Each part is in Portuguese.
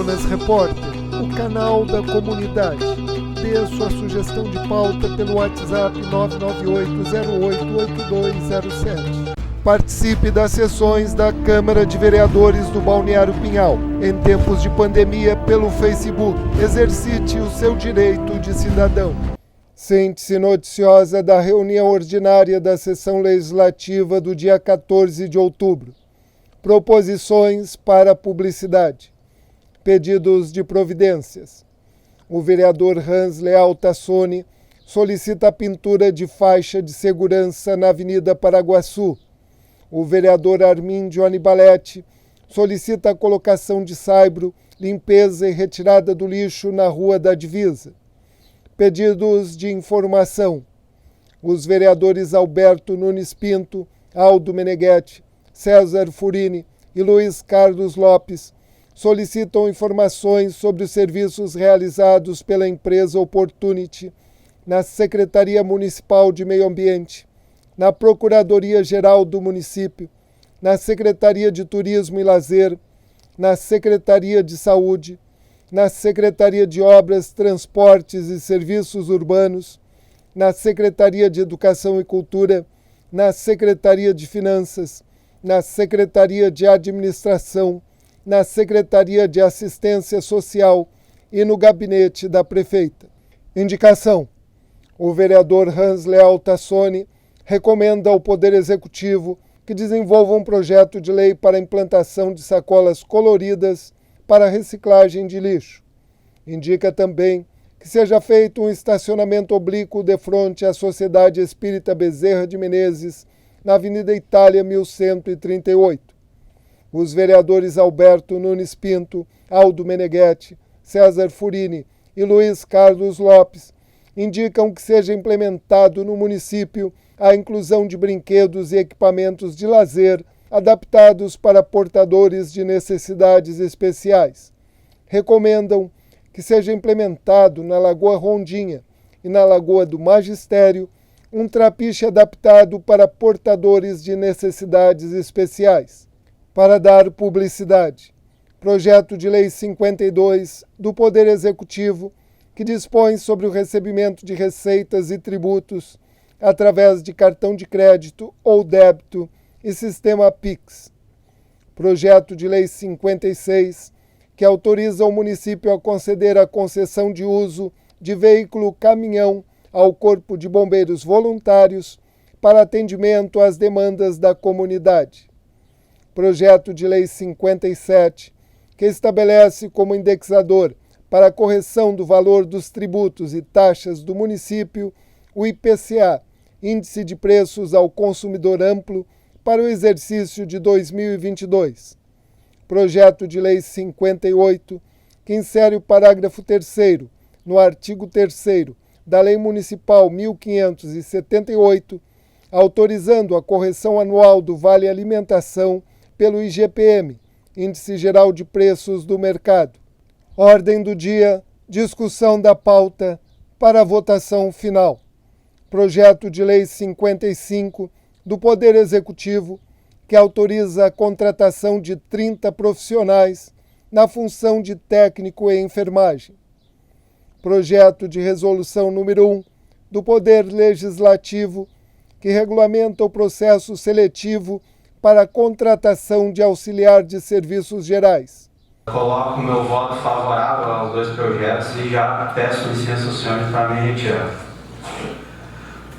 Colunas Repórter, o canal da comunidade. Dê a sua sugestão de pauta pelo WhatsApp 998088207. Participe das sessões da Câmara de Vereadores do Balneário Pinhal, em tempos de pandemia, pelo Facebook. Exercite o seu direito de cidadão. Síntese noticiosa da reunião ordinária da sessão legislativa do dia 14 de outubro. Proposições para publicidade. Pedidos de providências. O vereador Hans Leal Tassoni solicita a pintura de faixa de segurança na Avenida Paraguaçu. O vereador Armindio Anibaletti solicita a colocação de saibro, limpeza e retirada do lixo na Rua da Divisa. Pedidos de informação. Os vereadores Alberto Nunes Pinto, Aldo Meneghetti, César Furini e Luiz Carlos Lopes solicitam informações sobre os serviços realizados pela empresa Opportunity na Secretaria Municipal de Meio Ambiente, na Procuradoria-Geral do Município, na Secretaria de Turismo e Lazer, na Secretaria de Saúde, na Secretaria de Obras, Transportes e Serviços Urbanos, na Secretaria de Educação e Cultura, na Secretaria de Finanças, na Secretaria de Administração, na Secretaria de Assistência Social e no gabinete da prefeita. Indicação. O vereador Hans Leal Tassoni recomenda ao Poder Executivo que desenvolva um projeto de lei para a implantação de sacolas coloridas para reciclagem de lixo. Indica também que seja feito um estacionamento oblíquo defronte à Sociedade Espírita Bezerra de Menezes, na Avenida Itália 1138. Os vereadores Alberto Nunes Pinto, Aldo Meneghetti, César Furini e Luiz Carlos Lopes indicam que seja implementado no município a inclusão de brinquedos e equipamentos de lazer adaptados para portadores de necessidades especiais. Recomendam que seja implementado na Lagoa Rondinha e na Lagoa do Magistério um trapiche adaptado para portadores de necessidades especiais. Para dar publicidade, projeto de lei 52 do Poder Executivo que dispõe sobre o recebimento de receitas e tributos através de cartão de crédito ou débito e sistema Pix. Projeto de lei 56, que autoriza o município a conceder a concessão de uso de veículo-caminhão ao Corpo de Bombeiros Voluntários para atendimento às demandas da comunidade. Projeto de lei 57, que estabelece como indexador para a correção do valor dos tributos e taxas do município o IPCA, Índice de Preços ao Consumidor Amplo, para o exercício de 2022. Projeto de lei 58, que insere o parágrafo 3º no artigo 3º da Lei Municipal 1578, autorizando a correção anual do Vale Alimentação pelo IGPM, Índice Geral de Preços do Mercado. Ordem do dia, discussão da pauta para a votação final. Projeto de lei 55 do Poder Executivo, que autoriza a contratação de 30 profissionais na função de técnico em enfermagem. Projeto de resolução número 1 do Poder Legislativo, que regulamenta o processo seletivo para a contratação de auxiliar de serviços gerais. Coloco o meu voto favorável aos dois projetos e já peço licença ao senhor para me retirar.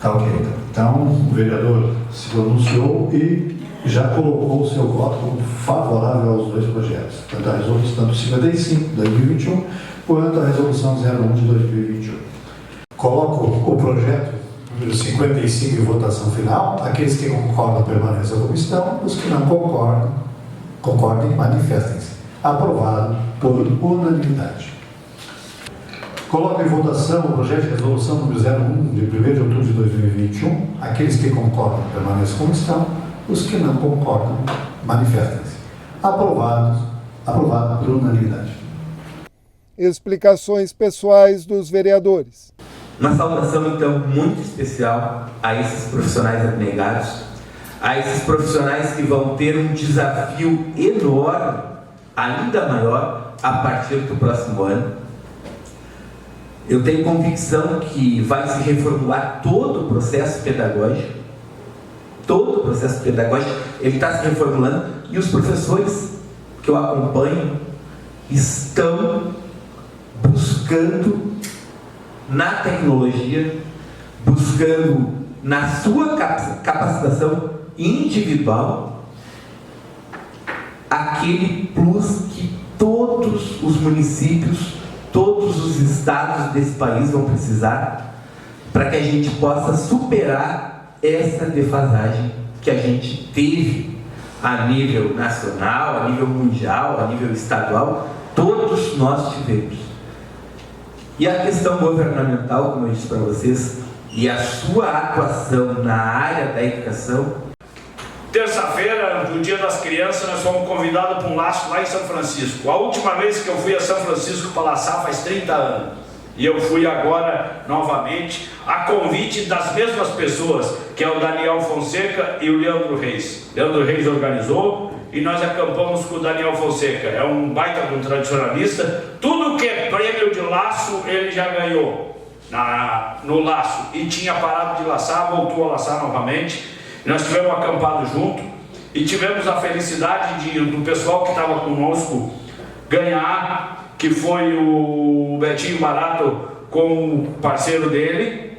Tá ok. Então, o vereador se pronunciou e já colocou o seu voto como favorável aos dois projetos, tanto a resolução 55 de 2021 quanto a resolução 01 de 2021. Coloco o projeto número 55 em votação final. Aqueles que concordam permaneçam como estão, os que não concordem manifestem-se. Aprovado por unanimidade. Coloco em votação o projeto de resolução número 01 de 1º de outubro de 2021. Aqueles que concordam permaneçam como estão, os que não concordam manifestem-se. Aprovado por unanimidade. Explicações pessoais dos vereadores. Uma saudação, então, muito especial a esses profissionais abnegados, a esses profissionais que vão ter um desafio enorme ainda maior a partir do próximo ano. Eu tenho convicção que vai se reformular todo o processo pedagógico. Todo o processo pedagógico, ele está se reformulando, e os professores que eu acompanho estão buscando na tecnologia, buscando na sua capacitação individual aquele plus que todos os municípios, todos os estados desse país vão precisar para que a gente possa superar essa defasagem que a gente teve a nível nacional, a nível mundial, a nível estadual. Todos nós tivemos. E a questão governamental, como eu disse para vocês, e a sua atuação na área da educação. Terça-feira, no Dia das Crianças, nós fomos convidados para um laço lá em São Francisco. A última vez que eu fui a São Francisco para laçar faz 30 anos. E eu fui agora novamente a convite das mesmas pessoas, que é o Daniel Fonseca e o Leandro Reis. Leandro Reis organizou e nós acampamos com o Daniel Fonseca. É um baita de um tradicionalista. Tudo que é prêmio de laço ele já ganhou no laço. E tinha parado de laçar, voltou a laçar novamente. Nós tivemos acampado junto e tivemos a felicidade do pessoal que estava conosco ganhar, que foi o Betinho Barato com o parceiro dele,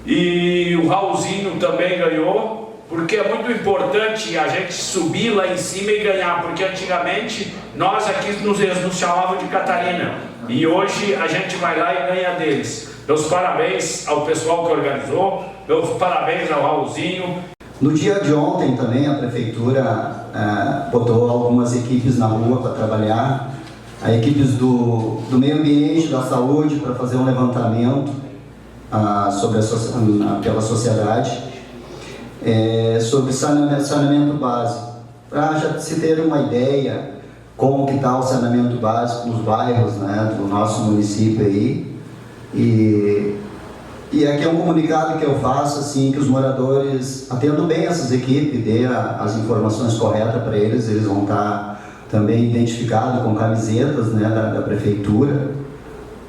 e o Raulzinho também ganhou, porque é muito importante a gente subir lá em cima e ganhar, porque antigamente nós aqui nos chamavam de Catarina, e hoje a gente vai lá e ganha deles. Meus parabéns ao pessoal que organizou, meus parabéns ao Raulzinho. No dia de ontem também a prefeitura botou algumas equipes na rua para trabalhar, equipes do meio ambiente, da saúde, para fazer um levantamento pela sociedade sobre saneamento básico, para já se ter uma ideia como que está o saneamento básico nos bairros, né, do nosso município aí. E aqui é um comunicado que eu faço, assim, que os moradores atendam bem essas equipes, dê as informações corretas para eles vão estar também identificados com camisetas, né, da prefeitura.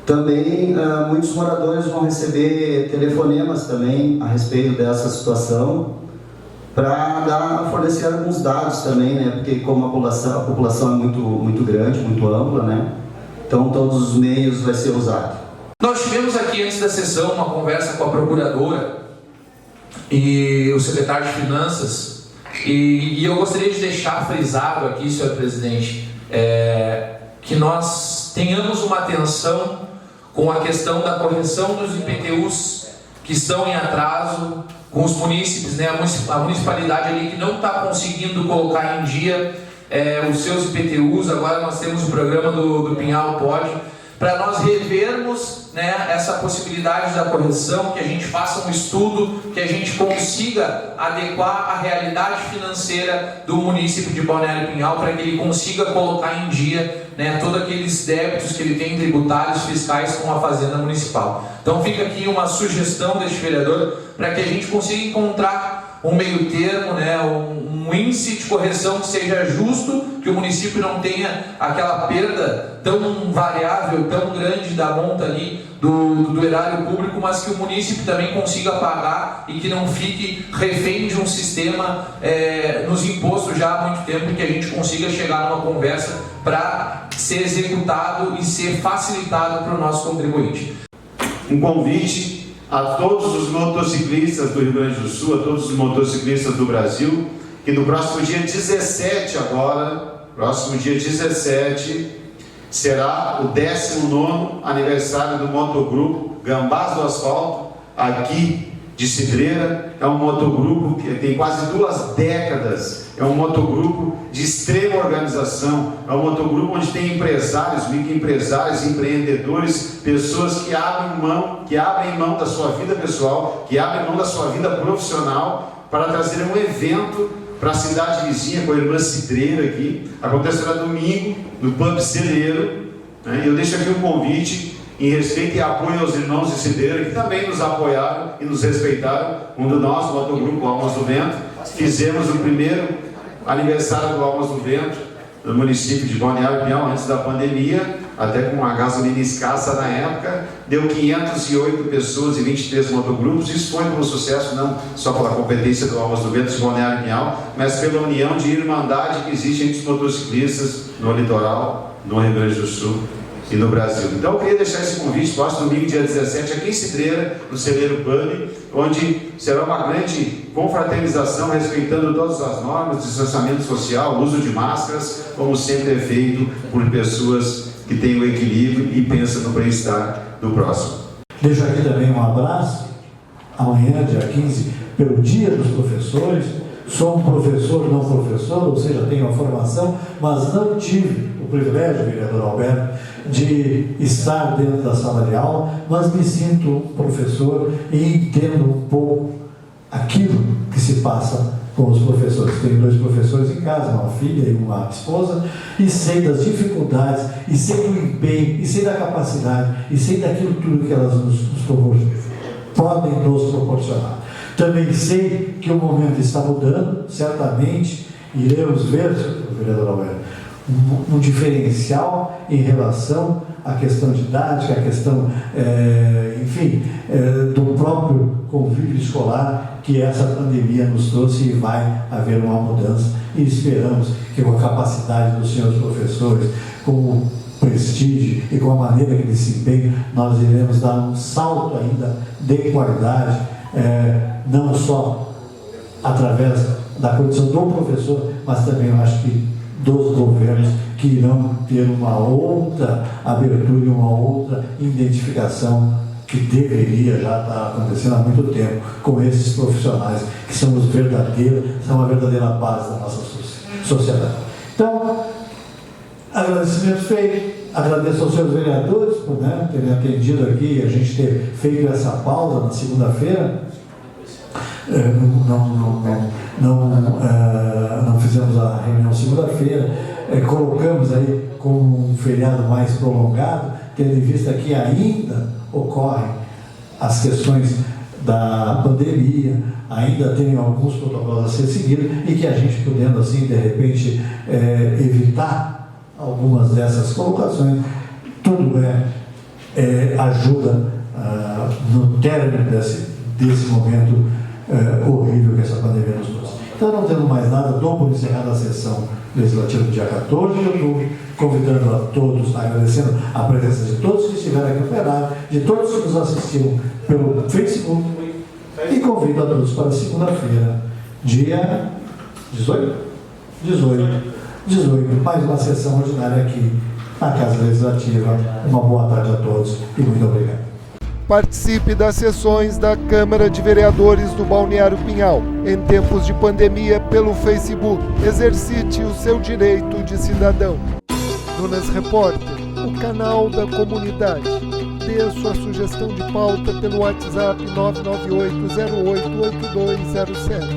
Também muitos moradores vão receber telefonemas também a respeito dessa situação, para fornecer alguns dados também, né, porque como a população é muito grande, muito ampla, né, então todos os meios vai ser usado. Nós tivemos aqui antes da sessão uma conversa com a procuradora e o secretário de Finanças, e eu gostaria de deixar frisado aqui, senhor presidente, que nós tenhamos uma atenção com a questão da correção dos IPTUs que estão em atraso com os munícipes, né? A municipalidade ali que não está conseguindo colocar em dia os seus IPTUs. Agora nós temos o programa do Pinhal Pode, para nós revermos, né, essa possibilidade da correção, que a gente faça um estudo, que a gente consiga adequar a realidade financeira do município de Balneário Pinhal, para que ele consiga colocar em dia, né, todos aqueles débitos que ele tem tributários, fiscais com a Fazenda Municipal. Então fica aqui uma sugestão deste vereador, para que a gente consiga encontrar um meio termo, né, um índice de correção que seja justo, que o município não tenha aquela perda tão variável, tão grande da monta ali do erário público, mas que o município também consiga pagar e que não fique refém de um sistema nos impostos já há muito tempo, e que a gente consiga chegar numa conversa para ser executado e ser facilitado para o nosso contribuinte. Um convite a todos os motociclistas do Rio Grande do Sul, a todos os motociclistas do Brasil, que no próximo dia 17 próximo dia 17, será o 19º aniversário do motogrupo Gambás do Asfalto, aqui de Cidreira. É um motogrupo que tem quase 2 décadas, é um motogrupo de extrema organização, é um motogrupo onde tem empresários, microempresários, empreendedores, pessoas que abrem mão da sua vida pessoal, que abrem mão da sua vida profissional, para trazer um evento para a cidade vizinha, com a irmã Cidreira aqui. Acontecerá domingo, no Pub Celeiro, né? Eu deixo aqui um convite em respeito e apoio aos irmãos de Cidreira, que também nos apoiaram e nos respeitaram, quando nós, o Motogrupo Almas do Vento, fizemos o primeiro aniversário do Almas do Vento no município de Balneário Pinhal antes da pandemia, até com uma gasolina escassa na época, deu 508 pessoas e 23 motogrupos. Isso foi pelo sucesso, não só pela competência do Almas do Vento de Balneário Pinhal, mas pela união de irmandade que existe entre os motociclistas no litoral, no Rio Grande do Sul e no Brasil. Então eu queria deixar esse convite, próximo domingo, dia 17, aqui em Cidreira, no Celeiro Pub, onde será uma grande confraternização, respeitando todas as normas de distanciamento social, uso de máscaras, como sempre é feito por pessoas que têm o equilíbrio e pensam no bem-estar do próximo. Deixo aqui também um abraço, amanhã, dia 15, pelo Dia dos Professores. Sou um professor, não professor, ou seja, tenho a formação, mas não tive o privilégio, vereador Alberto, de estar dentro da sala de aula, mas me sinto um professor e entendo um pouco aquilo que se passa com os professores. Tenho 2 professores em casa, uma filha e uma esposa, e sei das dificuldades, e sei do empenho, e sei da capacidade, e sei daquilo tudo que elas podem nos proporcionar. Também sei que o momento está mudando, certamente iremos ver, vereador Alberto, um diferencial em relação à questão didática, à questão, do próprio convívio escolar que essa pandemia nos trouxe, e vai haver uma mudança, e esperamos que com a capacidade dos senhores professores, com o prestígio e com a maneira que eles se empenham, nós iremos dar um salto ainda de qualidade, não só através da condição do professor, mas também eu acho que dos governos, que irão ter uma outra abertura e uma outra identificação que deveria já estar acontecendo há muito tempo com esses profissionais que são a verdadeira base da nossa sociedade. Então, agradecimento feito, agradeço aos seus vereadores por terem atendido aqui, a gente ter feito essa pausa na segunda-feira. Não fizemos a reunião segunda-feira, colocamos aí como um feriado mais prolongado, tendo em vista que ainda ocorrem as questões da pandemia, ainda tem alguns protocolos a ser seguidos, e que a gente podendo assim, de repente, evitar algumas dessas colocações, tudo ajuda no término desse momento horrível que essa pandemia nos trouxe. Então, não tendo mais nada, dou por encerrada a sessão legislativa do dia 14 de outubro, convidando a todos, agradecendo a presença de todos que estiveram aqui no plenário, de todos que nos assistiram pelo Facebook, e convido a todos para segunda-feira, dia 18, mais uma sessão ordinária aqui na Casa Legislativa. Uma boa tarde a todos e muito obrigado. Participe das sessões da Câmara de Vereadores do Balneário Pinhal, em tempos de pandemia, pelo Facebook. Exercite o seu direito de cidadão. Nunes Repórter, o canal da comunidade. Dê sua sugestão de pauta pelo WhatsApp 998088207.